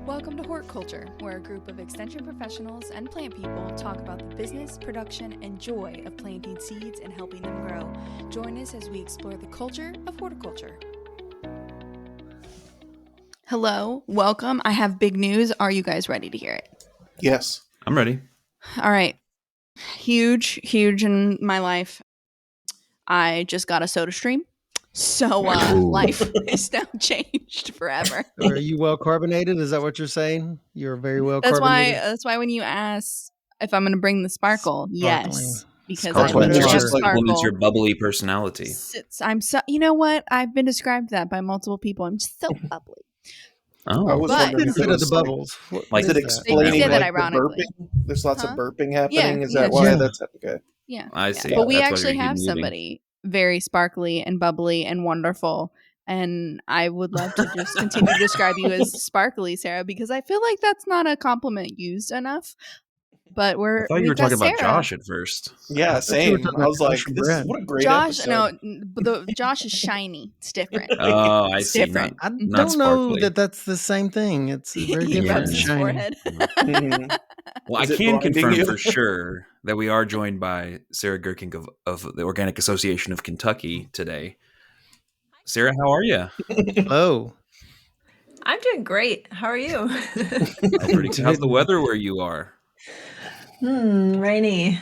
Welcome to Horticulture, where a group of extension professionals and plant people talk about the business, production, and joy of planting seeds and helping them grow. Join us as we explore the culture of horticulture. Hello, welcome. I have big news. Are you guys ready to hear it? Yes. I'm ready. All right. Huge in my life. I just got a soda stream. So life is now changed forever. Are you well carbonated? Is that what you're saying? You're very well carbonated. That's why when you ask if I'm going to bring the sparkle, yes, because Sparkling I literally water. have sparkle. Compliments your bubbly personality. I'm so. You know what? I've been described that by multiple people. I'm just so bubbly. Oh, I was But- wondering if Benefit it of was the bubbles. Like is it that? explaining They say that like, the ironically. burping? There's lots Huh? of burping happening. Yeah, Is that yeah, why yeah. that's okay? Yeah, I yeah. see. But we That's why actually you're have muting. somebody very sparkly and bubbly and wonderful. And I would love to just continue to describe you as sparkly, Sarah, because I feel like that's not a compliment used enough. But I thought you we've were got talking about Sarah. Josh at first. Yeah, you were same. talking I was about like, Josh and this is Brad. what a great Josh, episode. Josh is shiny. It's different. Oh, I It's see. different. I Not don't know sparkly. that that's the same thing. It's very He different. rubs than his shiny. forehead. Mhm. Well, I Is it can blinding confirm you? for sure that we are joined by Sarah Geurkink of the Organic Association of Kentucky today. Sarah, how are you? Hello. I'm doing great. How are you? Oh, pretty good. How's the weather where you are? Rainy.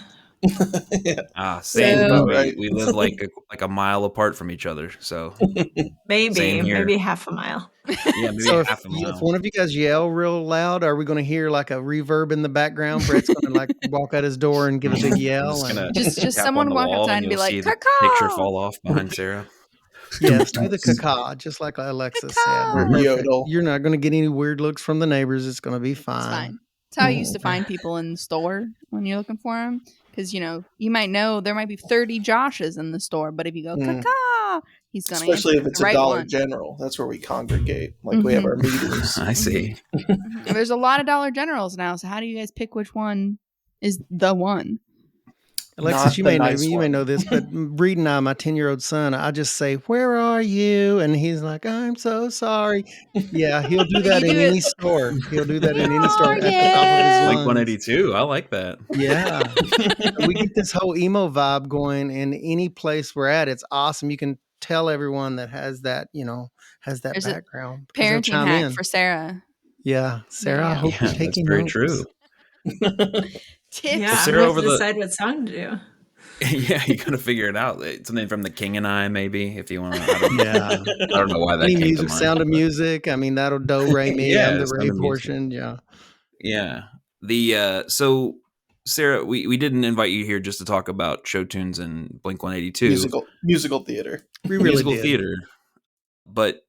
Ah, Sounds same. about We, right. we live like a mile apart from each other, so Maybe, Same here. maybe half a mile. yeah, maybe So half a if mile. one of you guys yell real loud, are we going to hear like a reverb in the background? Brett's going to like walk out his door and give a big I'm yell. just gonna Just tap someone on the walk wall outside and be you'll like, see the "Caw-caw!" picture fall off behind Sarah. Yes, do the caca, just like Alexa said. We're Caw-caw. perfect. Yodel. You're not going to get any weird looks from the neighbors. It's going to be It's fine. fine. It's how I used to find people in the store when you're looking for them. Because, you might know there might be 30 Joshes in the store, but if you go, Mm. caca, he's going to Especially if answer it's the a right Dollar one. General. That's where we congregate. Like we have our meetings. I see. There's a lot of Dollar Generals now, so how do you guys pick which one is the one? Alexis, Not you the may nice know one. this, but Reed and I, my 10-year-old son, I just say, "Where are you?" And he's like, "I'm so sorry." Yeah, he'll do that You in do any it- store. He'll do that in Where any store are at the top of his you? Blink lungs. 182. I like that. Yeah, we get this whole emo vibe going in any place we're at. It's awesome. You can tell everyone that has that, has that There's a background. because they'll Parenting chime hack in. for Sarah. Yeah, Sarah, I Yeah. hope Yeah, you're that's taking very notes. true. Tips. Yeah, Well, I'm Sarah, gonna have over to the- decide what song to do. Yeah, you gotta figure it out. Something from The King and I, maybe, if you want to. Yeah. I don't know why that Any came music, to mind. sound of but- music. I mean, that'll do, re, mi, Yeah, and the Sound re of Music. portion. Yeah. Yeah. So Sarah, we didn't invite you here just to talk about show tunes and Blink 182 Musical theater. We really musical did. theater, but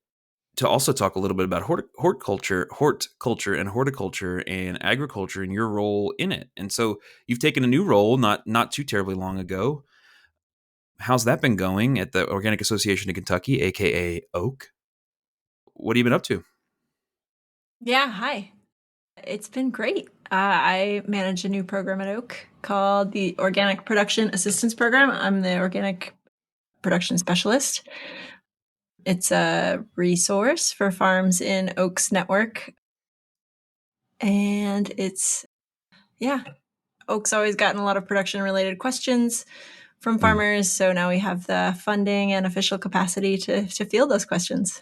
to also talk a little bit about horticulture and horticulture and agriculture and your role in it. And so you've taken a new role not too terribly long ago. How's that been going at the Organic Association of Kentucky, aka Oak? What have you been up to? Yeah, hi. It's been great. I manage a new program at Oak called the Organic Production Assistance Program. I'm the organic production specialist. It's a resource for farms in Oak's network. And Oak's always gotten a lot of production related questions from farmers. So now we have the funding and official capacity to field those questions.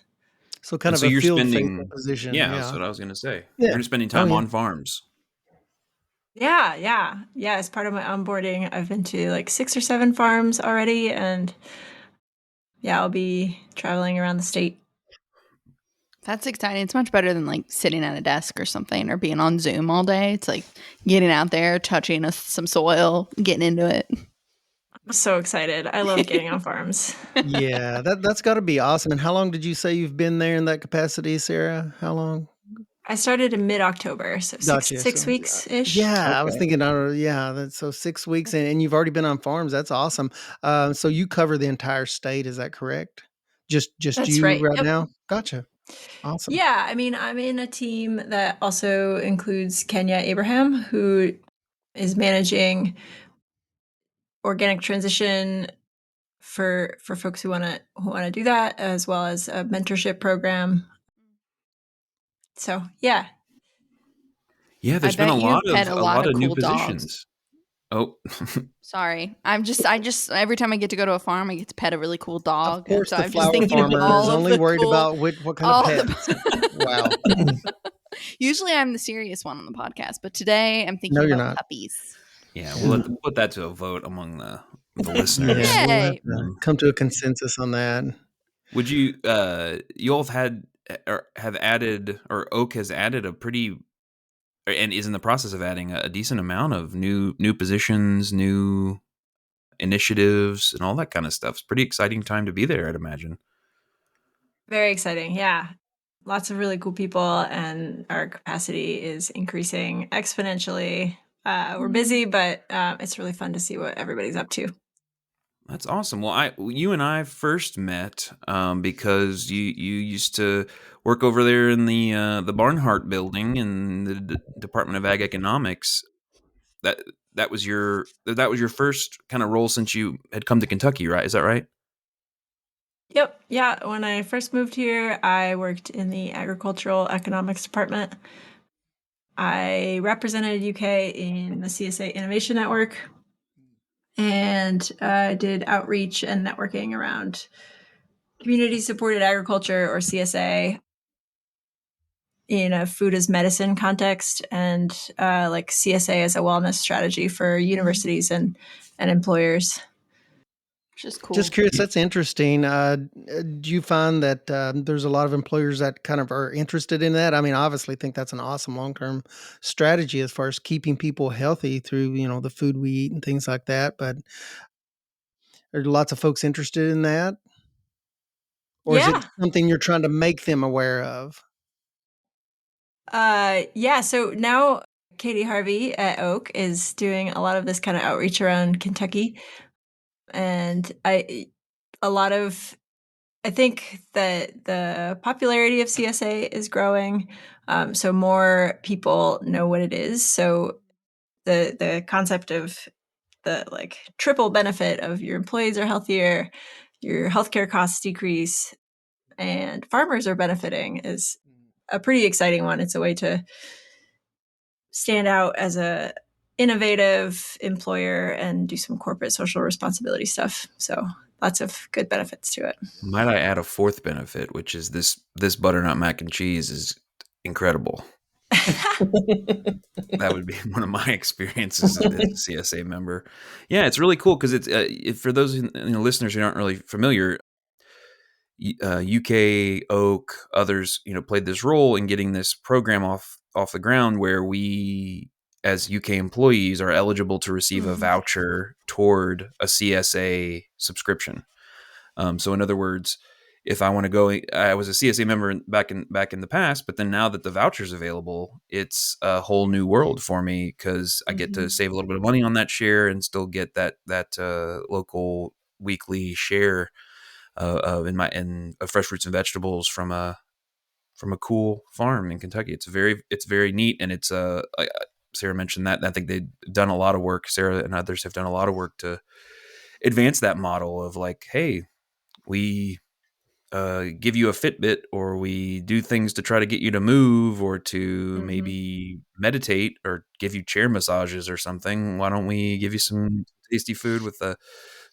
So kind And of so a you're field spending- facing position. Yeah, that's what I was going to say. Yeah. You're spending time yeah. on farms. Yeah. As part of my onboarding, I've been to like 6 or 7 farms already. And yeah, I'll be traveling around the state. That's exciting. It's much better than like sitting at a desk or something or being on Zoom all day. It's like getting out there, touching some soil, getting into it. I'm so excited. I love getting on farms. Yeah, that's got to be awesome. And how long did you say you've been there in that capacity, Sarah? How long? I started in mid-October, so Gotcha. six So, weeks-ish. Yeah, I was Okay. thinking, that's so 6 weeks, and you've already been on farms. That's awesome. So you cover the entire state, is that correct? Just That's you right. right Yep. now? Gotcha. Awesome. Yeah, I mean, I'm in a team that also includes Kenya Abraham, who is managing organic transition for folks who want to do that, as well as a mentorship program. So yeah, Yeah, there's been bet a you lot pet of a lot of new cool dogs. positions. Oh, Sorry. I just every time I get to go to a farm, I get to pet a really cool dog. Of course, so the I'm just flower thinking of farmer all is of only the worried cool, about what kind of all pets. Wow. Usually I'm the serious one on the podcast, but today I'm thinking No, you're about not. puppies. yeah, we'll have to put that to a vote among the listeners. Yeah, we'll have Yay. to come to a consensus on that. Would you you all have had or have added, or Oak has added a pretty, and is in the process of adding a decent amount of new positions, new initiatives, and all that kind of stuff. It's a pretty exciting time to be there, I'd imagine. Very exciting. Yeah. Lots of really cool people, and our capacity is increasing exponentially. We're busy, but it's really fun to see what everybody's up to. That's awesome. Well, you and I first met because you used to work over there in the Barnhart building in the Department of Ag Economics. That was your first kind of role since you had come to Kentucky, right? Is that right? Yep. Yeah. When I first moved here, I worked in the agricultural economics department. I represented UK in the CSA Innovation Network, and did outreach and networking around community supported agriculture, or CSA, in a food as medicine context, and like CSA as a wellness strategy for universities and employers. Just cool. Just curious, that's interesting. Do you find that there's a lot of employers that kind of are interested in that? I mean, I obviously think that's an awesome long-term strategy as far as keeping people healthy through, the food we eat and things like that. But are lots of folks interested in that? Or is Yeah. it something you're trying to make them aware of? Yeah. So now Katie Harvey at Oak is doing a lot of this kind of outreach around Kentucky. And I think that the popularity of CSA is growing. So more people know what it is. So the concept of the like triple benefit of your employees are healthier, your healthcare costs decrease, and farmers are benefiting is a pretty exciting one. It's a way to stand out as a innovative employer and do some corporate social responsibility stuff. So lots of good benefits to it. Might I add a fourth benefit, which is this butternut mac and cheese is incredible. That would be one of my experiences as a CSA member. Yeah, it's really cool because it's for those listeners who aren't really familiar. UK Oak, others, played this role in getting this program off the ground, where we, as UK employees, are eligible to receive a voucher toward a CSA subscription. So, in other words, if I want to go, I was a CSA member back in the past, but then now that the voucher's available, it's a whole new world for me because I get to save a little bit of money on that share and still get that local weekly share in fresh fruits and vegetables from a cool farm in Kentucky. It's very neat, and it's Sarah mentioned that. I think they've done a lot of work. Sarah and others have done a lot of work to advance that model of like, hey, we give you a Fitbit, or we do things to try to get you to move, or to maybe meditate, or give you chair massages or something. Why don't we give you some tasty food with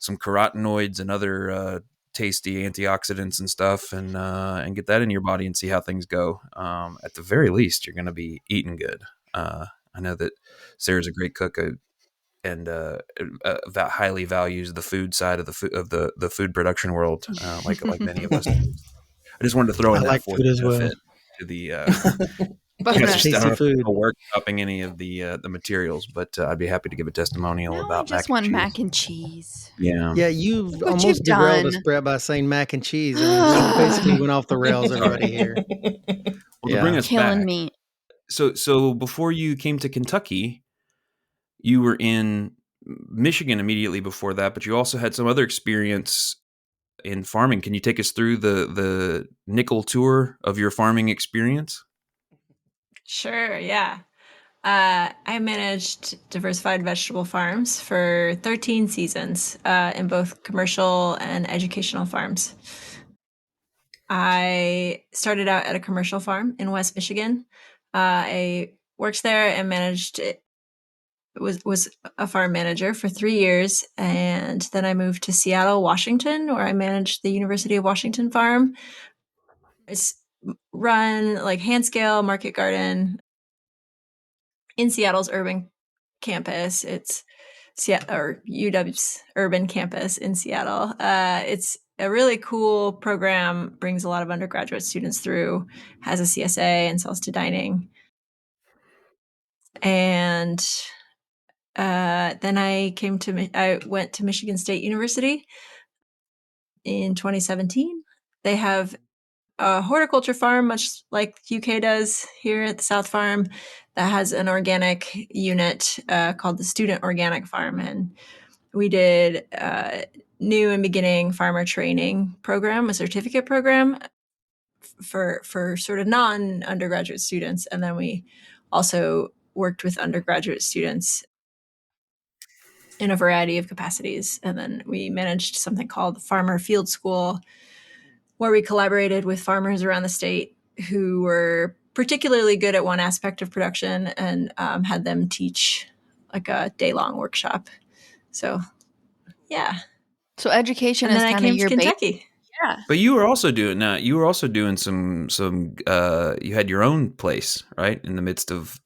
some carotenoids and other tasty antioxidants and stuff, and get that in your body and see how things go. At the very least, you're going to be eating good. I know that Sarah's a great cook, and that highly values the food side of the food production world, like many of us. I just wanted to throw I in that like fourth food as well. benefit to the. But I don't Tasty know if food. it'll work upping any of the materials, but I'd be happy to give a testimonial now I about just mac want and cheese. mac and cheese. Yeah. Yeah, you've Look what almost you've derailed done. us, Brett, by saying mac and cheese. I mean, we basically went off the rails, everybody here. Well, to bring us Killing back, me. so before you came to Kentucky, you were in Michigan immediately before that, but you also had some other experience in farming. Can you take us through the nickel tour of your farming experience? Sure, yeah. I managed diversified vegetable farms for 13 seasons in both commercial and educational farms. I started out at a commercial farm in West Michigan. I worked there and managed it. Was a farm manager for 3 years, and then I moved to Seattle, Washington, where I managed the University of Washington farm. It's run like hand scale market garden in Seattle's urban campus. It's UW's urban campus in Seattle. It's a really cool program, brings a lot of undergraduate students through, has a CSA and sells to dining. And then I went to Michigan State University in 2017. They have a horticulture farm, much like UK does here at the South Farm, that has an organic unit called the Student Organic Farm. And we did a new and beginning farmer training program, a certificate program for sort of non-undergraduate students. And then we also worked with undergraduate students in a variety of capacities. And then we managed something called the Farmer Field School, where we collaborated with farmers around the state who were particularly good at one aspect of production and had them teach like a day-long workshop. So, yeah. So education And is then I kind of came to your base. Kentucky. Yeah. But you were also doing some you had your own place, right? In the midst of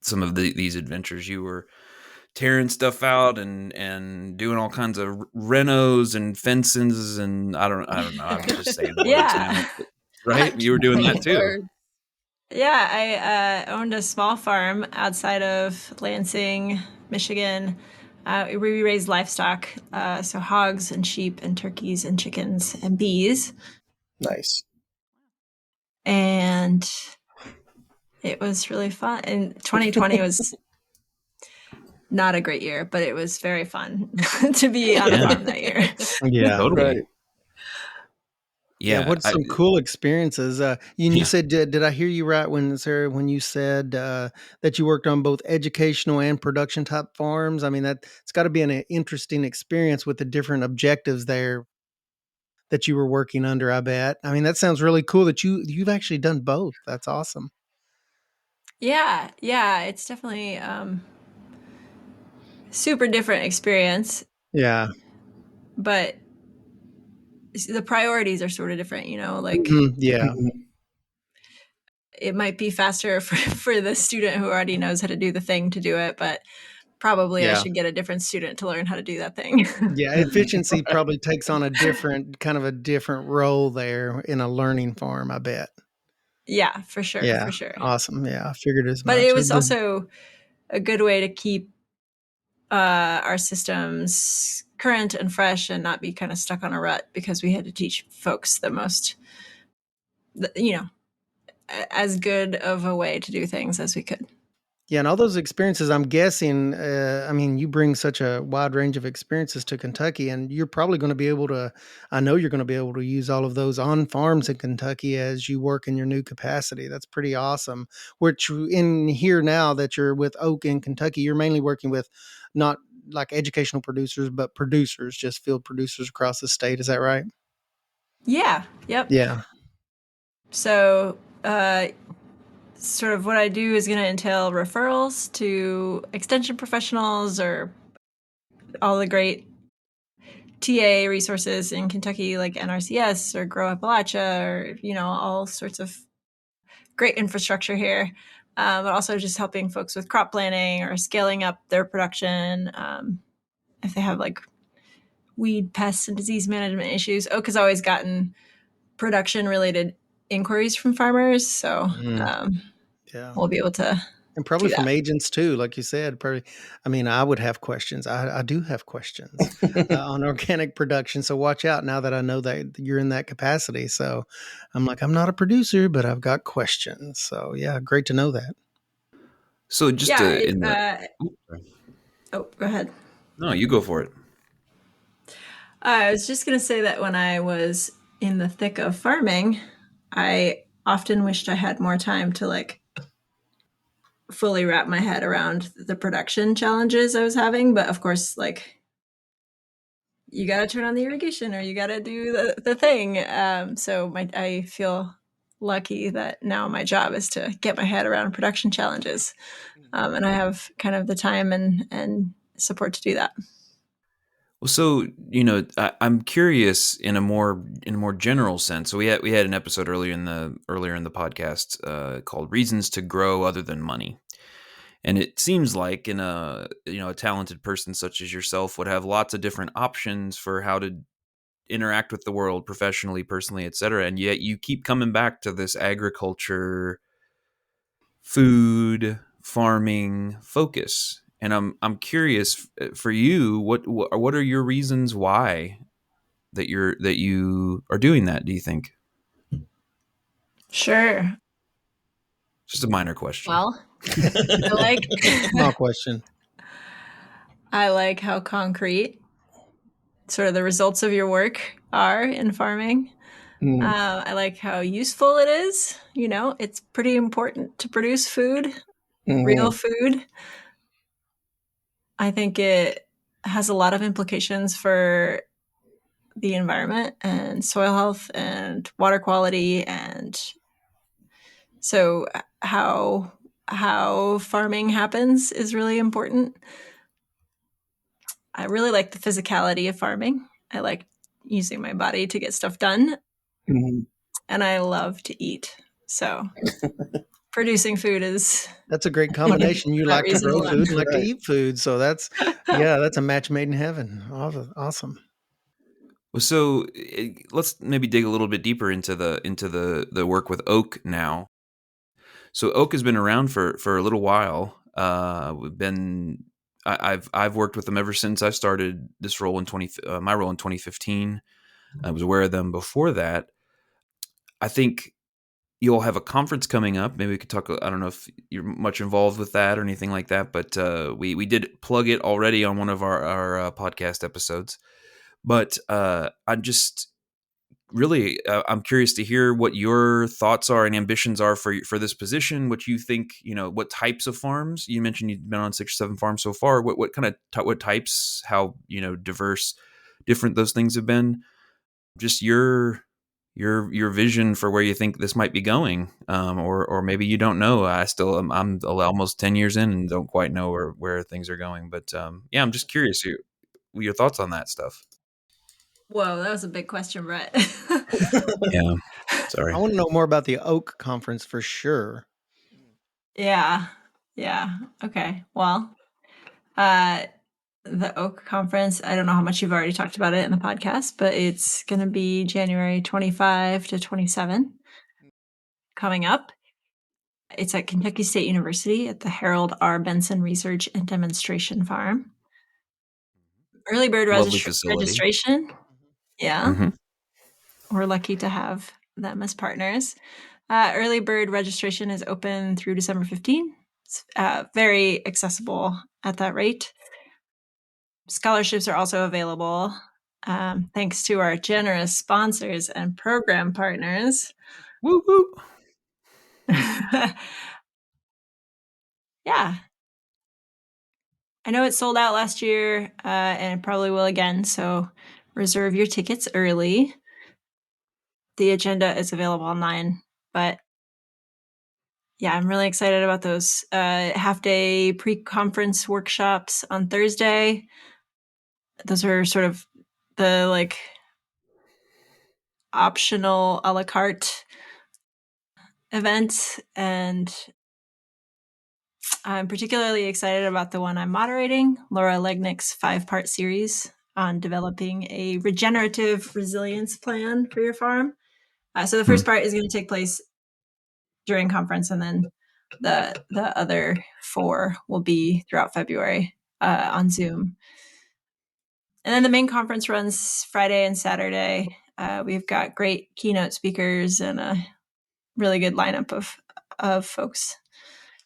some of these adventures, you were tearing stuff out and doing all kinds of renos and fences and I don't know. I'm just saying words Yeah. now. Right? You were doing that too. Word. Yeah, I owned a small farm outside of Lansing, Michigan. We raised livestock, so hogs and sheep and turkeys and chickens and bees. Nice. And it was really fun. And 2020 was not a great year, but it was very fun to be on a Yeah. farm that year. Yeah. Totally. Right. Yeah. What's some cool experiences? You Yeah. said, did I hear you right when Sarah, when you said that you worked on both educational and production type farms? I mean, it's got to be an interesting experience with the different objectives there that you were working under, I bet. I mean, that sounds really cool that you've actually done both. That's awesome. Yeah, it's definitely super different experience, Yeah. but the priorities are sort of different, like Mhm. Yeah. Mhm. it might be faster for the student who already knows how to do the thing to do it, but probably I Yeah. should get a different student to learn how to do that thing. Yeah. Efficiency probably takes on a different role there in a learning farm, I bet. Yeah, for sure, Yeah. for sure. Awesome. Yeah. I figured as But much. it was also a good way to keep our systems current and fresh and not be kind of stuck on a rut, because we had to teach folks the most, as good of a way to do things as we could. Yeah, and all those experiences, I'm guessing, I mean, you bring such a wide range of experiences to Kentucky, and you're probably going to be able to, I know you're going to be able to use all of those on farms in Kentucky as you work in your new capacity. That's pretty awesome. Which in here now that you're with Oak in Kentucky, you're mainly working with not like educational producers, but producers, just field producers across the state. Is that right? Yeah, yep. Yeah. So sort of what I do is going to entail referrals to extension professionals or all the great TA resources in Kentucky, like NRCS or Grow Appalachia, or all sorts of great infrastructure here. But also just helping folks with crop planning or scaling up their production. If they have like weed, pests, and disease management issues. Oak has always gotten production related inquiries from farmers, so Yeah. we'll be able to And probably do from that. agents too, like you said. Probably, I mean, I would have questions. I do have questions on organic production. So watch out now that I know that you're in that capacity. So I'm like, I'm not a producer, but I've got questions. So yeah, great to know that. So just Yeah. in the Oh, go ahead. no, you go for it. I was just going to say that when I was in the thick of farming, I often wished I had more time to like fully wrap my head around the production challenges I was having. But of course, like you got to turn on the irrigation or you got to do the thing. So I feel lucky that now my job is to get my head around production challenges. And I have kind of the time and support to do that. Well, so I'm curious in a more general sense. So we had an episode earlier in the podcast called "Reasons to Grow Other Than Money," and it seems like a talented person such as yourself would have lots of different options for how to interact with the world professionally, personally, etc. And yet you keep coming back to this agriculture, food, farming focus. And I'm curious for you, what are your reasons why that you are doing that, do you think? Sure. Just a minor question. Well, I Small question. I like how concrete sort of the results of your work are in farming. I like how useful it is. It's pretty important to produce food, real food. I think it has a lot of implications for the environment and soil health and water quality. And so how farming happens is really important. I really like the physicality of farming. I like using my body to get stuff done. And I love to eat. So producing food that's a great combination. You like to grow reasonable. food and like to eat food. So that's a match made in heaven. Awesome. Well, so let's maybe dig a little bit deeper into the work with oak now. So oak has been around for a little while. I've worked with them ever since I started this role in my role in 2015. I was aware of them before that. I think you'll have a conference coming up. Maybe we could talk. I don't know if you're much involved with that or anything like that, but we did plug it already on one of our podcast episodes. But I'm just really I'm curious to hear what your thoughts are and ambitions are for this position. What you think, what types of farms? You mentioned you've been on 6 or 7 farms so far. What kind of what types? How diverse, different those things have been? Just your vision for where you think this might be going, or maybe you don't know. I'm almost 10 years in and don't quite know where things are going. But I'm just curious your thoughts on that stuff. Whoa, that was a big question, Brett. Yeah, sorry. I want to know more about the Oak Conference for sure. Yeah. Okay. Well, the Oak Conference, I don't know how much you've already talked about it in the podcast, but it's going to be January 25 to 27 coming up. It's at Kentucky State University at the Harold R. Benson Research and Demonstration Farm. Early bird Lovely facility. registration. Yeah. Mm-hmm. We're lucky to have them as partners. Early bird registration is open through December 15. It's very accessible at that rate. Scholarships are also available thanks to our generous sponsors and program partners. Woo woo. Yeah. I know it sold out last year and it probably will again, so reserve your tickets early. The agenda is available online, but yeah, I'm really excited about those half-day pre-conference workshops on Thursday. Those are sort of the optional a la carte events, and I'm particularly excited about the one I'm moderating, Laura Legnick's 5-part series on developing a regenerative resilience plan for your farm. So the first part is going to take place during conference, and then the other 4 will be throughout February on Zoom. And then the main conference runs Friday and Saturday. We've got great keynote speakers and a really good lineup of folks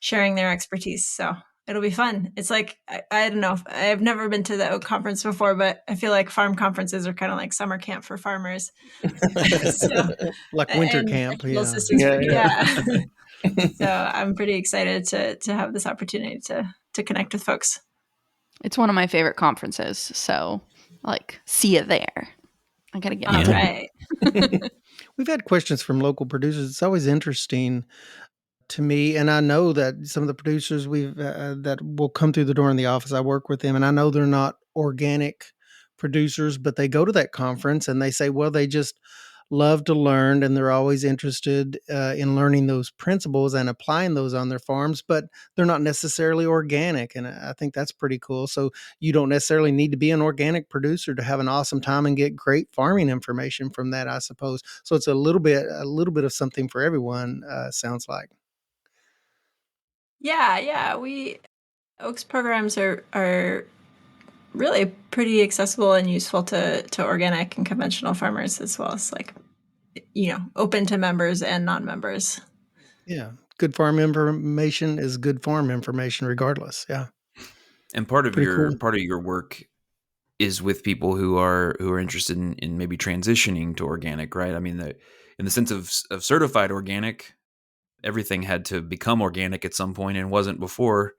sharing their expertise. So it'll be fun. It's like, I don't know, I've never been to the Oak Conference before, but I feel like farm conferences are kind of like summer camp for farmers. Like winter camp. Yeah. So I'm pretty excited to have this opportunity to connect with folks. It's one of my favorite conferences. So see you there. I got to get All right. We've had questions from local producers. It's always interesting to me, and I know that some of the producers that will come through the door in the office, I work with them, and I know they're not organic producers, but they go to that conference and they say, well, they just love to learn, and they're always interested in learning those principles and applying those on their farms, but they're not necessarily organic, and I think that's pretty cool. So you don't necessarily need to be an organic producer to have an awesome time and get great farming information from that, I suppose. So it's a little bit of something for everyone. Sounds like. Yeah. Oaks programs are really pretty accessible and useful to organic and conventional farmers, as well as open to members and non-members. Yeah. Good farm information is good farm information regardless. Yeah. And part of Pretty cool. your work is with people who are interested in maybe transitioning to organic, right? I mean, in the sense of certified organic, everything had to become organic at some point and wasn't before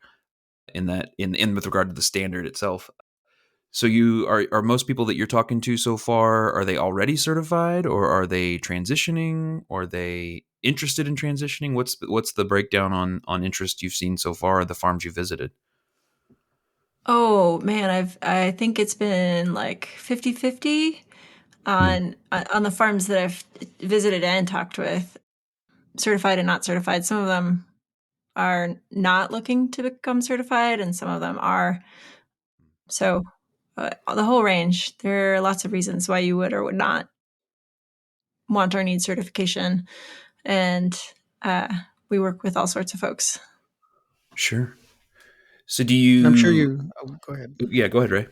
in with regard to the standard itself. So you are most people that you're talking to so far, are they already certified, or are they transitioning, or are they interested in transitioning? What's the breakdown on interest you've seen so far at the farms you visited? Oh man, I think it's been like 50-50 on the farms that I've visited and talked with, certified and not certified. Some of them are not looking to become certified, and some of them are. So the whole range. There are lots of reasons why you would or would not want or need certification, and we work with all sorts of folks. Sure. So do you? And I'm sure you. Oh, go ahead. Yeah, go ahead, Ray.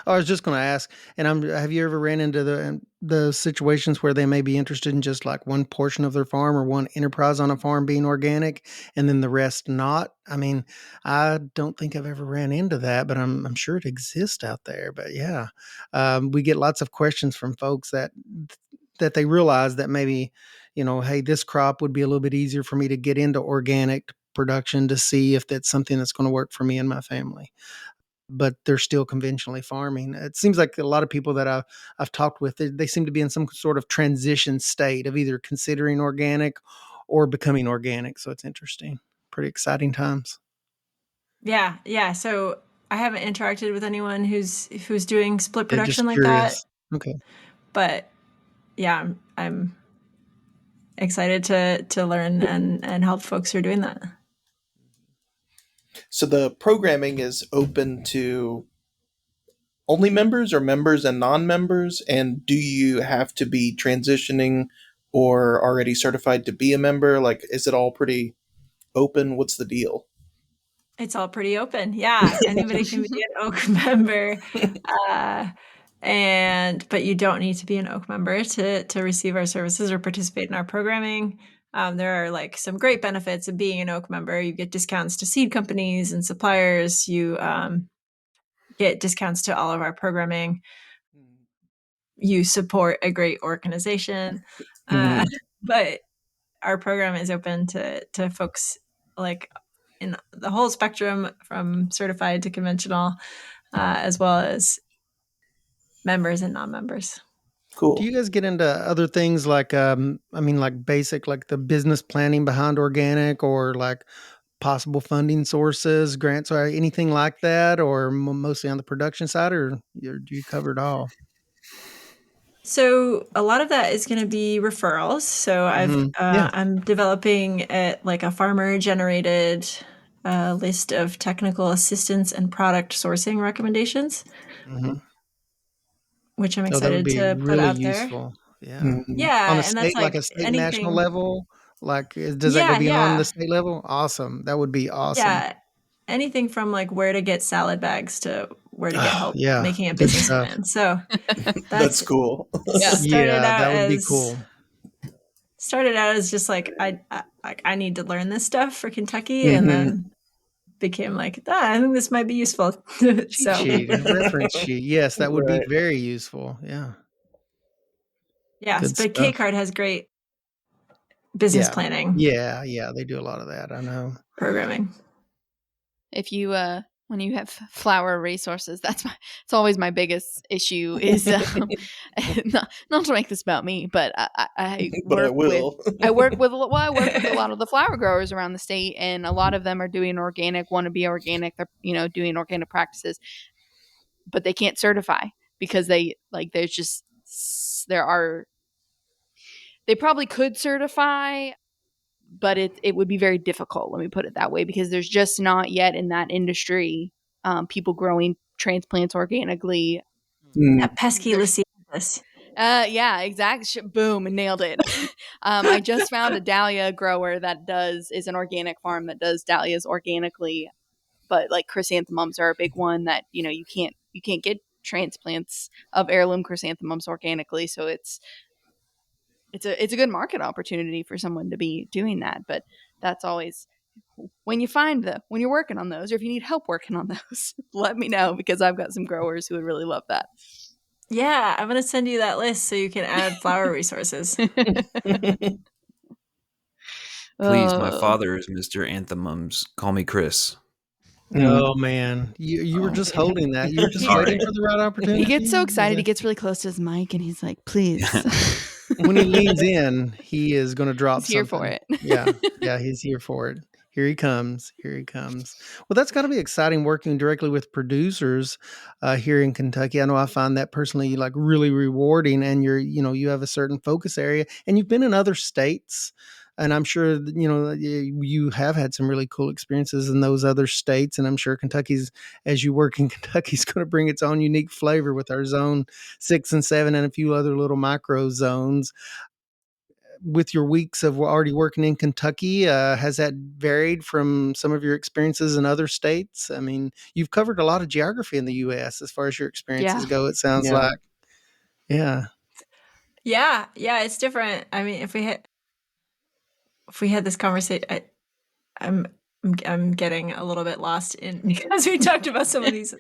I was just going to ask, and have you ever ran into the situations where they may be interested in just like one portion of their farm or one enterprise on a farm being organic, and then the rest not? I mean, I don't think I've ever ran into that, but I'm sure it exists out there. But yeah, we get lots of questions from folks that they realize that maybe, hey, this crop would be a little bit easier for me to get into organic production to see if that's something that's going to work for me and my family, but they're still conventionally farming. It seems like a lot of people that I've talked with, they seem to be in some sort of transition state of either considering organic or becoming organic. So it's interesting. Pretty exciting times. Yeah. So I haven't interacted with anyone who's doing split Yeah, production just like curious. that. Okay. But yeah, I'm excited to learn and help folks who are doing that. So the programming is open to only members or members and non-members? And do you have to be transitioning or already certified to be a member? Like, is it all pretty open? What's the deal? It's all pretty open. Yeah. Anybody can be an Oak member. But you don't need to be an Oak member to receive our services or participate in our programming. There are like some great benefits of being an Oak member. You get discounts to seed companies and suppliers. You get discounts to all of our programming. You support a great organization. But our program is open to folks like in the whole spectrum from certified to conventional, as well as members and non-members. Cool. Do you guys get into other things like, like basic, like the business planning behind organic, or like possible funding sources, grants, or anything like that, or mostly on the production side, or do you cover it all? So a lot of that is going to be referrals. So I'm developing a farmer generated list of technical assistance and product sourcing recommendations, which I'm that would excited be to put really out there. useful. Yeah. Yeah, On a and that's state, like a like state national anything. level, does that go beyond the state level? Awesome. That would be awesome. Yeah, anything from like where to get salad bags to where to get help Yeah. making a Good business stuff. plan. So That's cool. started out that would be as cool. started out as just like I need to learn this stuff for Kentucky, and then became like, I think this might be useful. Cheat So sheet, a reference sheet. Yes, that would be Right. very useful. Yeah. yes, Good but stuff. K-Card has great business planning Yeah, they do a lot of that. I know. programming. If you when you have flower resources. It's always my biggest issue is not to make this about me, but I But I work with will. I work with a lot of the flower growers around the state, and a lot of them are doing organic, want to be organic. They're doing organic practices, but they can't certify because there's just there are they probably could certify, but it would be very difficult. Let me put it that way, because there's just not yet in that industry people growing transplants organically. That pesky Lysianthus. Yeah, exactly. Boom, nailed it. I just found a dahlia grower that is an organic farm that does dahlias organically, but like chrysanthemums are a big one that you can't get transplants of heirloom chrysanthemums organically, so it's a good market opportunity for someone to be doing that. But that's always when you're working on those, or if you need help working on those, let me know, because I've got some growers who would really love that. Yeah, I'm going to send you that list so you can add flower resources. Please, my father is Mr. Anthemums. Call me Chris. Oh man, you were just holding that. You were just Sorry. waiting for the right opportunity. He gets so excited. He gets really close to his mic, and he's like, "Please." When he leans in, he is going to drop He's here something. for it. Yeah, he's here for it. Here he comes. Well, that's got to be exciting working directly with producers here in Kentucky. I know I find that personally like really rewarding, and you have a certain focus area, and you've been in other states. And I'm sure you have had some really cool experiences in those other states. And I'm sure as you work in Kentucky, is going to bring its own unique flavor with our zone 6 and 7 and a few other little micro zones. With your weeks of already working in Kentucky, has that varied from some of your experiences in other states? I mean, you've covered a lot of geography in the U.S. as far as your experiences go, it sounds Yeah. like. Yeah. Yeah, it's different. I mean, if we had this conversation, I'm getting a little bit lost in because we talked about some of these.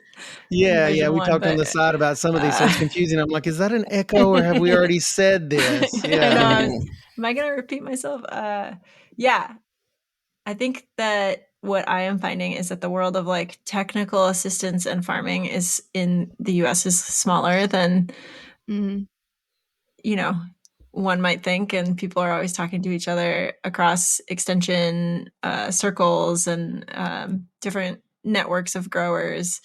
Yeah. We talked on the side about some of these, so it's confusing. I'm like, is that an echo or have we already said this? I Yeah. know. Am I going to repeat myself? Yeah. I think that what I am finding is that the world of like technical assistance and farming is in the US is smaller than one might think, and people are always talking to each other across extension circles and different networks of growers.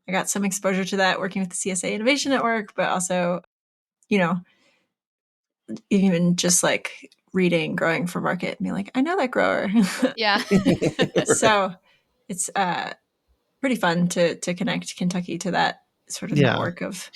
I got some exposure to that working with the CSA Innovation Network, but also, even just like reading Growing for Market and being like, I know that grower. Yeah. So it's pretty fun to connect Kentucky to that sort of network of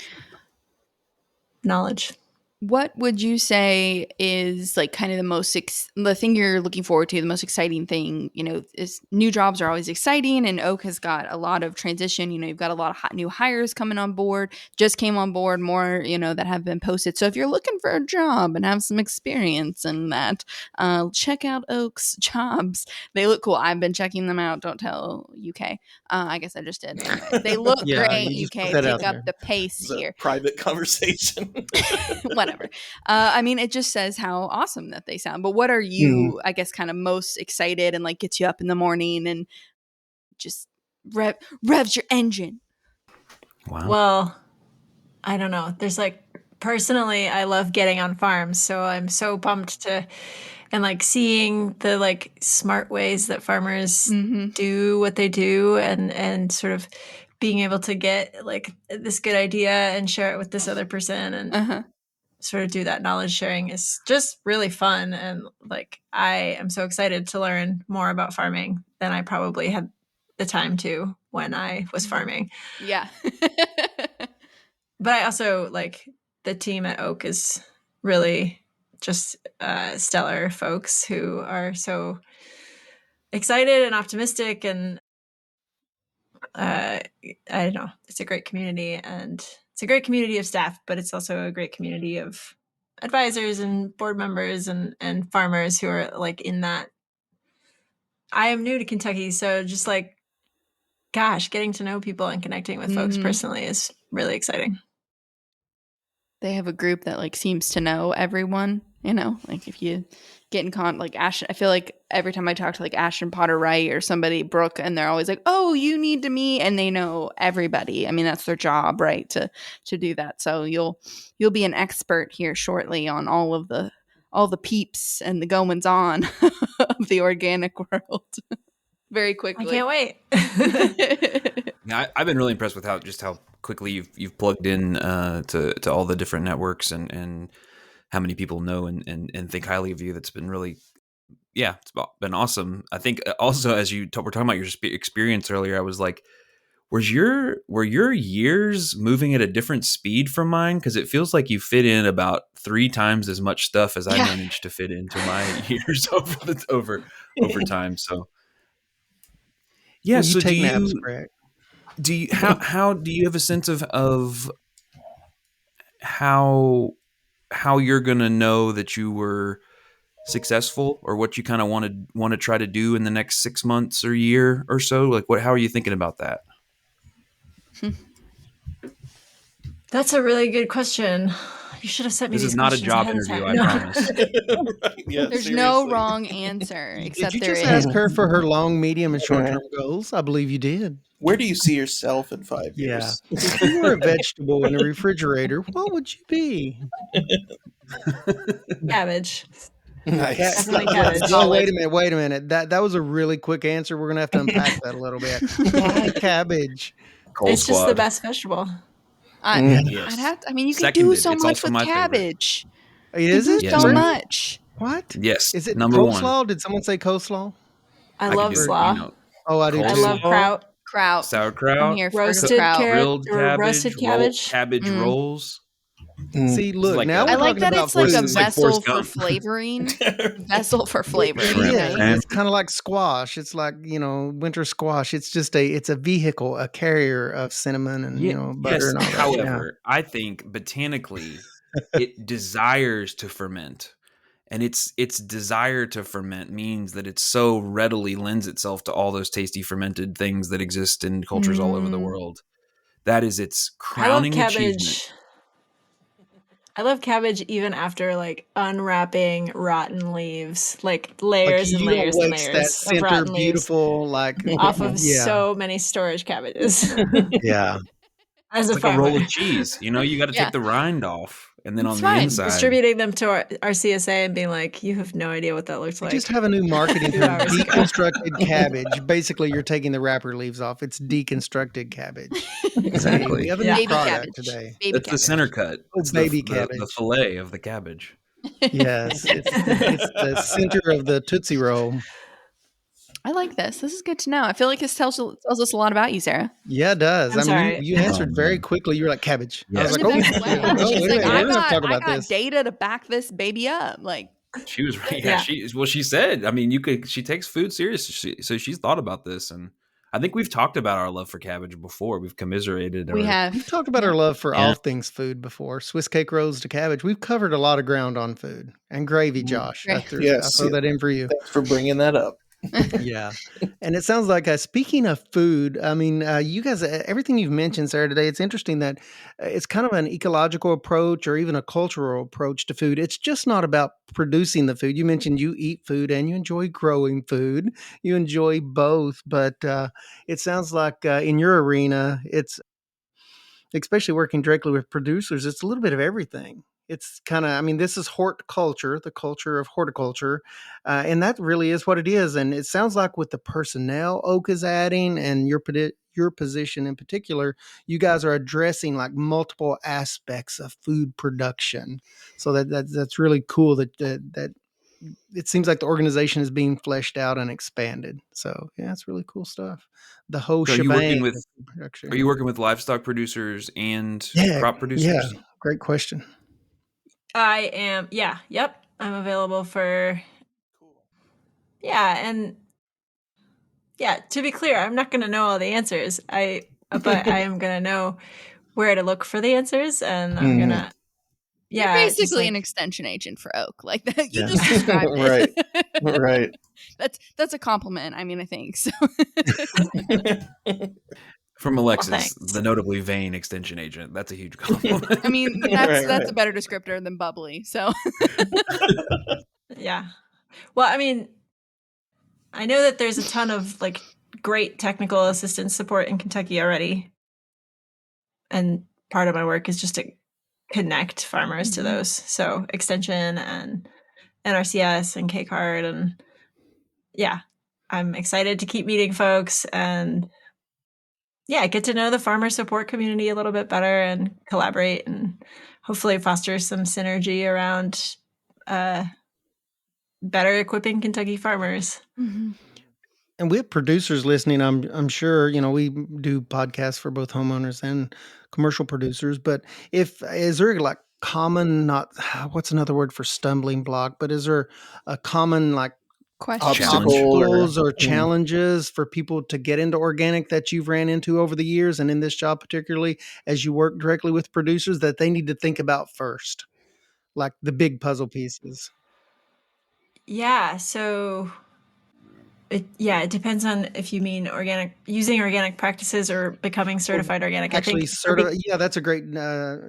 knowledge. What would you say is like kind of the thing you're looking forward to, the most exciting thing? Is new jobs are always exciting, and Oak has got a lot of transition. You've got a lot of new hires coming on board, just came on board, more, that have been posted. So if you're looking for a job and have some experience in that, check out Oak's jobs. They look cool. I've been checking them out. Don't tell UK. I guess I just did. Anyway, they look great. UK, pick up the pace here. Private conversation. Whatever. I mean, it just says how awesome that they sound. But what are you, I guess, kind of most excited and like gets you up in the morning and just revs your engine? Wow. Well, I don't know. There's like, personally, I love getting on farms. So I'm so pumped and like seeing the like smart ways that farmers do what they do, and sort of being able to get like this good idea and share it with this other person and sort of do that knowledge sharing is just really fun. And like, I am so excited to learn more about farming than I probably had the time to when I was farming. Yeah. But I also like the team at Oak is really just stellar folks who are so excited and optimistic, and I don't know, it's a great community, and it's a great community of staff, but it's also a great community of advisors and board members and farmers who are like in that. I am new to Kentucky, so just like, gosh, getting to know people and connecting with folks personally is really exciting. They have a group that like seems to know everyone. You know, like if you get in like Ash, I feel like every time I talk to like Ashton Potter Wright or somebody, Brooke, and they're always like, "Oh, you need to meet," and they know everybody. I mean, that's their job, right? To do that. So you'll be an expert here shortly on all the peeps and the goings on of the organic world. Very I quickly. can't wait. Yeah, I've been really impressed with how quickly you've plugged in to all the different networks and how many people know and think highly of you. That's been really, yeah, it's been awesome. I think also as you were talking about your experience earlier, I was like, were your years moving at a different speed from mine? Because it feels like you fit in about 3 times as much stuff as I managed to fit into my years over time. So yeah. Well, you So take naps, Greg. how do you have a sense of how you're gonna know that you were successful, or what you kind of want to try to do in the next 6 months or year or so? Like, how are you thinking about that? That's a really good question. You should have sent me This is these not a questions job ahead of interview, time. I No. promise. Yeah, There's no seriously. wrong answer, Did except you there just is. ask her for her long, medium, and short-term goals? I believe you did. Where do you see yourself in 5 Yeah. years? If you were a vegetable in a refrigerator, what would you be? Cabbage. Nice. Definitely cabbage. No, wait a minute. That was a really quick answer. We're gonna have to unpack that a little bit. Why cabbage? Cold It's just the Squad. best vegetable. Yes. I mean, you can do Seconded. so It's much also with my favorite. cabbage. Is You it? can do Yes. so Really? much. What? Yes. Is it Number one. coleslaw? Did someone say coleslaw? I I love could do, slaw. Oh, I do I too. love kraut. Kraut. I'm sauerkraut, here for the Roasted kraut. carrot grilled or cabbage, roasted cabbage. cabbage rolls. See, This is look, like now a- I we're like talking that about it's like a food. It's like vessel Forrest for Gump. flavoring. Vessel for flavoring, It Shrimp. is. right? It's kind of like squash. It's like, winter squash. It's just it's a vehicle, a carrier of cinnamon and, butter Yes. and all that. Yeah. However, I think botanically, it desires to ferment, and its desire to ferment means that it so readily lends itself to all those tasty fermented things that exist in cultures all over the world. That is its I love crowning achievement. cabbage. I love cabbage even after like unwrapping rotten leaves, like Like layers and you don't layers and waste that layers of center, rotten leaves beautiful, like, off of yeah, so many storage cabbages yeah. as It's a like a farmer. roll of cheese. You got to Yeah. take the rind off, and then It's on the fine. inside, Distributing them to our CSA and being like, you have no idea what that looks We like. just have a new marketing 2 term, hours ago. deconstructed cabbage. Basically, you're taking the wrapper leaves off. It's deconstructed cabbage. Exactly. We have a Yeah. new Baby product cabbage. today. Baby It's the cabbage. center cut. Oh, It's baby the cabbage. fillet of the cabbage. Yes, it's the center of the Tootsie Roll. I like this. This is good to know. I feel like this tells us a lot about you, Sarah. Yeah, it does. I'm I mean, sorry. you answered very quickly. You were like cabbage. I was Yes. like, In the oh, best way. oh, She's wait a like, minute. We're gonna talk I about got this. data to back this baby up. Like, She was right. Yeah. She said, I mean, she takes food seriously. So she's thought about this. And I think we've talked about our love for cabbage before. We've commiserated. we have. We've talked about our love for Yeah. all things food before. Swiss cake rolls to cabbage. We've covered a lot of ground on food and gravy, Josh. I throw Yes. that in for you. Thanks for bringing that up. Yeah. And it sounds like, speaking of food, I mean, you guys, everything you've mentioned, Sarah, today, it's interesting that it's kind of an ecological approach or even a cultural approach to food. It's just not about producing the food. You mentioned you eat food and you enjoy growing food. You enjoy both. But it sounds like in your arena, it's especially working directly with producers, it's a little bit of everything. It's kind of, I mean, this is horticulture, the culture of horticulture. And that really is what it is. And it sounds like with the personnel Oak is adding and your position in particular, you guys are addressing like multiple aspects of food production. So that's really cool that it seems like the organization is being fleshed out and expanded. So yeah, it's really cool stuff. The whole So shebang of food production. are you working with livestock producers and Yeah, crop producers? yeah, great question. I am, yeah, yep. I'm available for, and to be clear, I'm not going to know all the answers. But I am going to know where to look for the answers, and I'm going to, You're basically an extension agent for Oak. Like that, you Yeah. just described it. Right. That's a compliment. I mean, I think so. From Alexis, thanks. the notably vain extension agent. That's a huge compliment. I mean, that's a better descriptor than bubbly. So Yeah. Well, I mean, I know that there's a ton of like great technical assistance support in Kentucky already. And part of my work is just to connect farmers to those. So extension and NRCS and K-Card. And yeah, I'm excited to keep meeting folks and get to know the farmer support community a little bit better and collaborate and hopefully foster some synergy around better equipping Kentucky farmers. And we have producers listening. I'm sure, we do podcasts for both homeowners and commercial producers, but is there like common, not what's another word for stumbling block, but is there a common like question. obstacles or challenges for people to get into organic that you've ran into over the years, and in this job particularly as you work directly with producers, that they need to think about first, like the big puzzle pieces? Yeah, so it depends on if you mean using organic practices or becoming certified organic. Actually, that's a great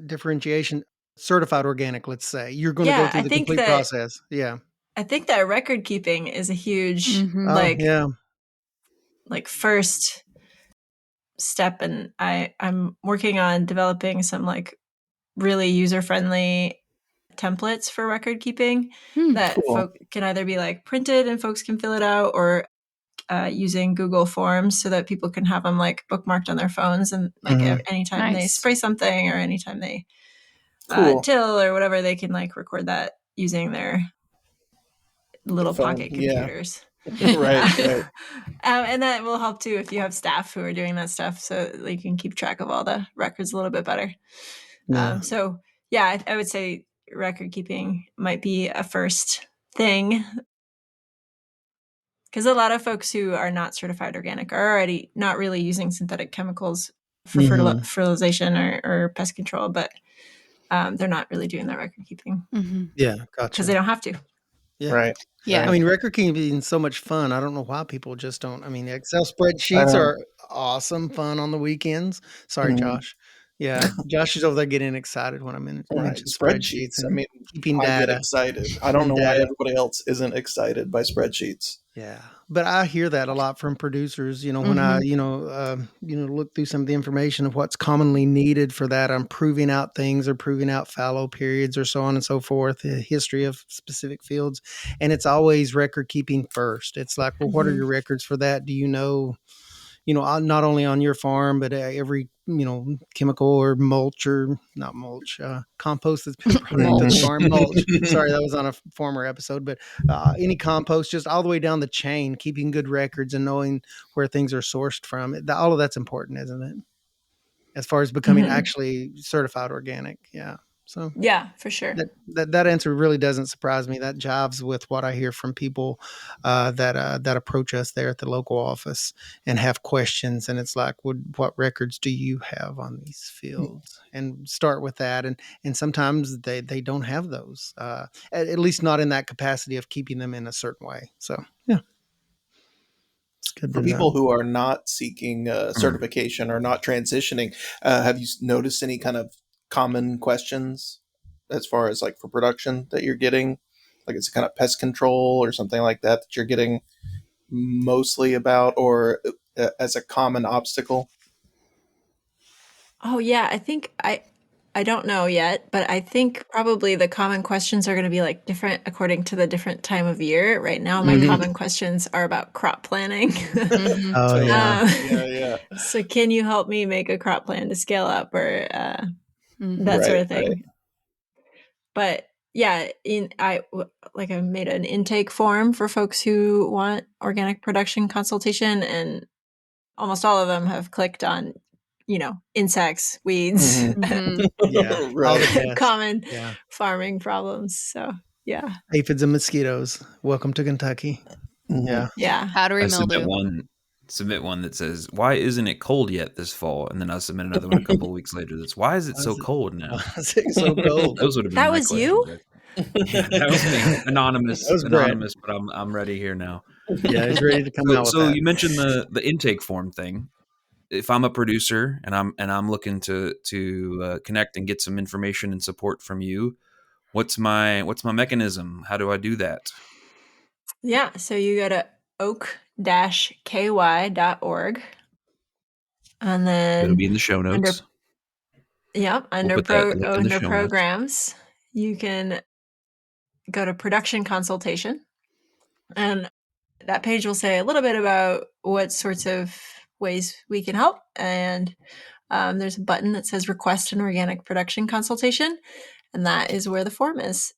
differentiation. Certified organic, let's say you're going to go through the complete process. Yeah, I think that record keeping is a huge like first step, and I'm working on developing some like really user-friendly templates for record keeping that folk can either be like printed and folks can fill it out, or using Google Forms so that people can have them like bookmarked on their phones, and like anytime they spray something or anytime they till or whatever, they can like record that using their little pocket computers. Right. And that will help too if you have staff who are doing that stuff, so you can keep track of all the records a little bit better. So yeah, I would say record keeping might be a first thing, because a lot of folks who are not certified organic are already not really using synthetic chemicals for fertilization or pest control, but they're not really doing that record keeping. Yeah, gotcha. Because they don't have to. Yeah. Right. Yeah. I mean, record keeping is so much fun. I don't know why people just don't. I mean, Excel spreadsheets are awesome fun on the weekends. Sorry, Josh. Yeah, Josh is over there getting excited when I mention spreadsheets. I mean, keeping I data. get excited. I don't know why everybody else isn't excited by spreadsheets. Yeah, but I hear that a lot from producers. When I look through some of the information of what's commonly needed for that, I'm proving out things or proving out fallow periods or so on and so forth, the history of specific fields, and it's always record keeping first. It's like, well, what are your records for that? Do you know? Not only on your farm, but every, chemical or mulch or not mulch, compost that's been brought into the farm. Mulch. Sorry, that was on a former episode, but any compost, just all the way down the chain, keeping good records and knowing where things are sourced from. All of that's important, isn't it? As far as becoming actually certified organic. Yeah. So yeah, for sure. That answer really doesn't surprise me. That jives with what I hear from people that approach us there at the local office and have questions. And it's like, what records do you have on these fields? And start with that. And sometimes they don't have those, at least not in that capacity of keeping them in a certain way. So yeah. For people who are not seeking certification or not transitioning, have you noticed any kind of common questions as far as like for production that you're getting? Like it's a kind of pest control or something like that you're getting mostly about, or as a common obstacle? Oh yeah, I think I don't know yet, but I think probably the common questions are going to be like different according to the different time of year. Right now, my common questions are about crop planning. Oh yeah. So can you help me make a crop plan to scale up or that sort of thing? Right. But yeah, I made an intake form for folks who want organic production consultation, and almost all of them have clicked on, insects, weeds, common farming problems. So yeah, aphids and mosquitoes. Welcome to Kentucky. Yeah. Powdery mildew. Submit one that says, "Why isn't it cold yet this fall?" And then I'll submit another one a couple of weeks later. That's, "Why is it so cold now?" So cold. Those would have been that my was you. Yeah, that was me. Anonymous, Brett. but I'm ready here now. Yeah, he's ready to come out. So you mentioned the intake form thing. if I'm a producer and I'm looking to connect and get some information and support from you, what's my mechanism? How do I do that? Yeah, so you go to oak-ky.org, and It'll then be in the show notes. We'll under put that link in the under show notes. programs, you can go to production consultation, and that page will say a little bit about what sorts of ways we can help. And there's a button that says request an organic production consultation, and that is where the form is.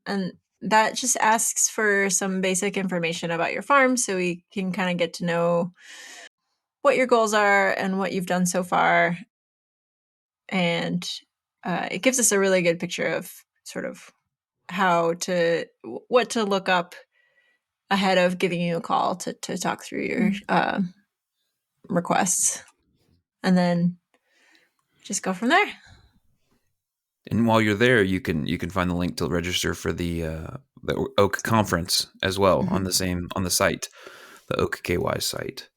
And that just asks for some basic information about your farm so we can kind of get to know what your goals are and what you've done so far. And it gives us a really good picture of sort of what to look up ahead of giving you a call to talk through your requests, and then just go from there. And while you're there, you can find the link to register for the Oak conference as well on the site, the Oak KY site.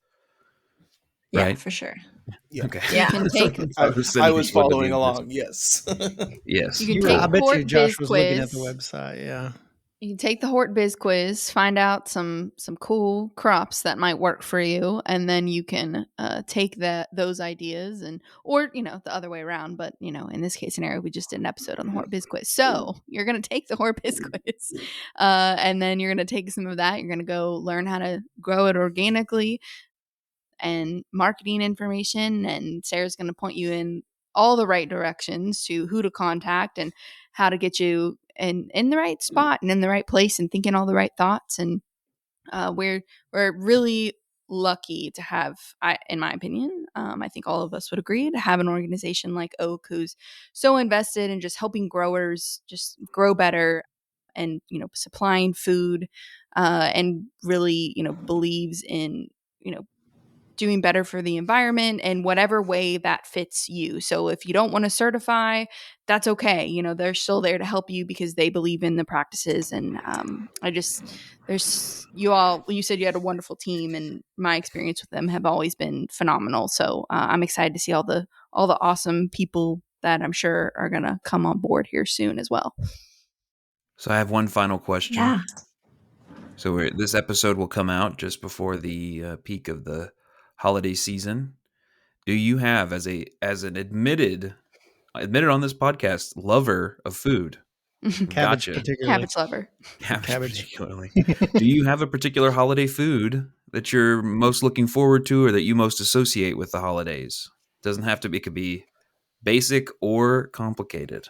Yeah, Right? for sure. Yeah. Okay. You Yeah. can take I was following along. Yes. Yes. You can I take bet you Hort Josh Biz was looking at the Quiz. website. Yeah. You can take the Hort Biz quiz, find out some cool crops that might work for you, and then you can take those ideas or the other way around. But in this case scenario, we just did an episode on the Hort Biz quiz, so you're gonna take the Hort Biz quiz, and then you're gonna take some of that. You're gonna go learn how to grow it organically and marketing information, and Sarah's gonna point you in all the right directions to who to contact and how to get you in the right spot and in the right place and thinking all the right thoughts. And we're really lucky to have, in my opinion, I think all of us would agree, to have an organization like Oak who's so invested in just helping growers just grow better and supplying food, and really believes in doing better for the environment in whatever way that fits you. So if you don't want to certify, that's okay. They're still there to help you because they believe in the practices. And you said you had a wonderful team, and my experience with them have always been phenomenal. So I'm excited to see all the awesome people that I'm sure are going to come on board here soon as well. So I have one final question. Yeah. So this episode will come out just before the peak of the holiday season. Do you have, as an admitted on this podcast, lover of food? Cabbage Gotcha. particularly. Cabbage lover. Cabbage particularly. Do you have a particular holiday food that you're most looking forward to, or that you most associate with the holidays? Doesn't have to be. It could be basic or complicated.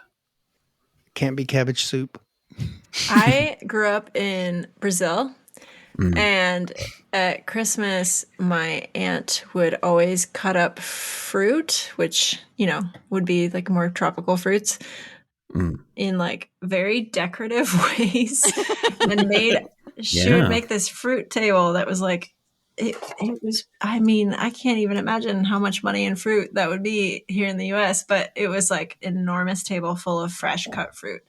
Can't be cabbage soup. I grew up in Brazil, Mm. and at Christmas, my aunt would always cut up fruit, which, would be like more tropical fruits, in like very decorative ways. And she would make this fruit table that was like, it was, I mean, I can't even imagine how much money in fruit that would be here in the US, but it was like an enormous table full of fresh cut fruit.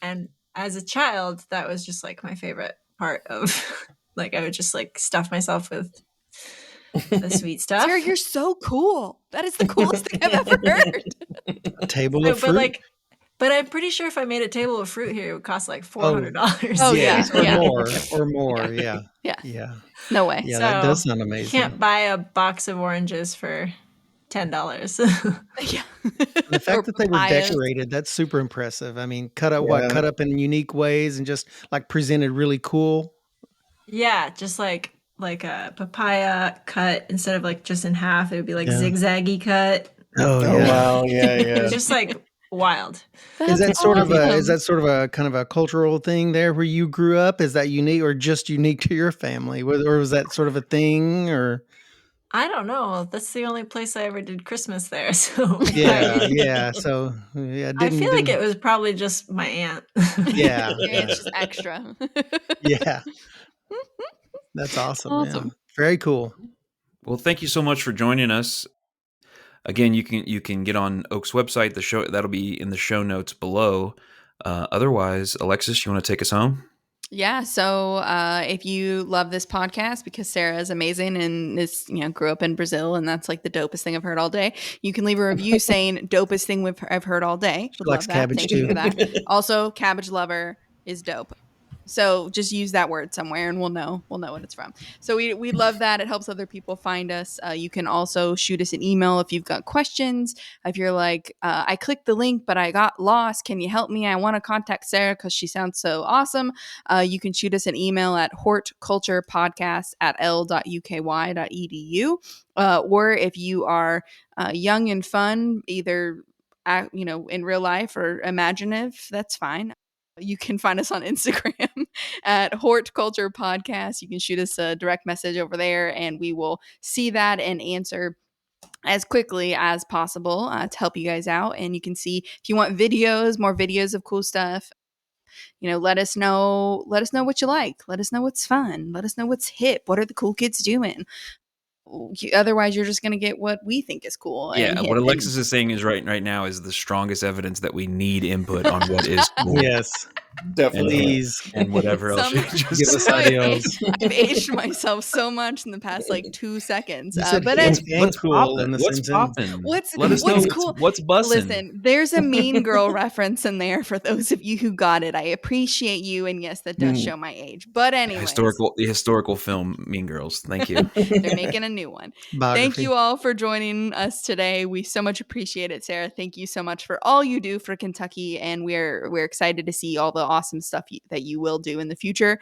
And as a child, that was just like my favorite part of like, I would just like stuff myself with the sweet stuff. Sarah, you're so cool. That is the coolest thing I've ever heard. A table of fruit. But I'm pretty sure if I made a table of fruit here, it would cost like $400. Oh, yeah. Or more. Yeah. Yeah. No way. Yeah, So that does sound amazing. You can't buy a box of oranges for $10. Yeah. The fact that they were decorated, that's super impressive. I mean, cut up in unique ways and just like presented really cool. Yeah, just like a papaya cut instead of like just in half, it would be like zigzaggy cut. Oh yeah. Wow. Yeah. It was just like wild. Is that sort of a kind of a cultural thing there where you grew up? Is that unique or just unique to your family? Or was that sort of a thing or? I don't know. That's the only place I ever did Christmas there. So yeah. So I feel like it was probably just my aunt. Yeah. It's just extra. Yeah. That's awesome. Yeah. Very cool. Well, thank you so much for joining us. Again, you can get on Oak's website. The show that'll be in the show notes below. Otherwise, Alexis, you want to take us home? Yeah. So if you love this podcast because Sarah is amazing and is, grew up in Brazil and that's like the dopest thing I've heard all day, you can leave a review saying dopest thing I've heard all day. She Would likes love that. cabbage Thank you too. for that. Also, cabbage lover is dope. So just use that word somewhere and we'll know what it's from. So we love that. It helps other people find us. You can also shoot us an email if you've got questions. If you're like, I clicked the link, but I got lost. Can you help me? I want to contact Sarah because she sounds so awesome. You can shoot us an email at hortculturepodcast@l.uky.edu. Or if you are young and fun, either in real life or imaginative, that's fine. You can find us on Instagram at Horticulture Podcast. You can shoot us a direct message over there, and we will see that and answer as quickly as possible to help you guys out. And you can see if you want videos, more videos of cool stuff. Let us know. Let us know what you like. Let us know what's fun. Let us know what's hip. What are the cool kids doing? Otherwise, you're just going to get what we think is cool and Yeah, hip. what And Alexis is saying is right now is the strongest evidence that we need input on what is cool. Yes, Definitely. please And whatever else you give just us said. ideas. I've aged myself so much in the past like 2 seconds. You said But hip anyway, and What's cool in poppin'? the What's same sentence. poppin'? what's Let us know cool? what's bussin'. Listen, there's a Mean Girl reference in there for those of you who got it. I appreciate you, and yes, that does show my age. But anyways, The historical film Mean Girls. Thank you. they're making a new one. Thank Biography. you all for joining us today. We so much appreciate it, Sarah. Thank you so much for all you do for Kentucky, and we're excited to see all the awesome stuff that you will do in the future.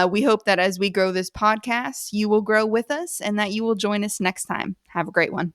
We hope that as we grow this podcast, you will grow with us, and that you will join us next time. Have a great one.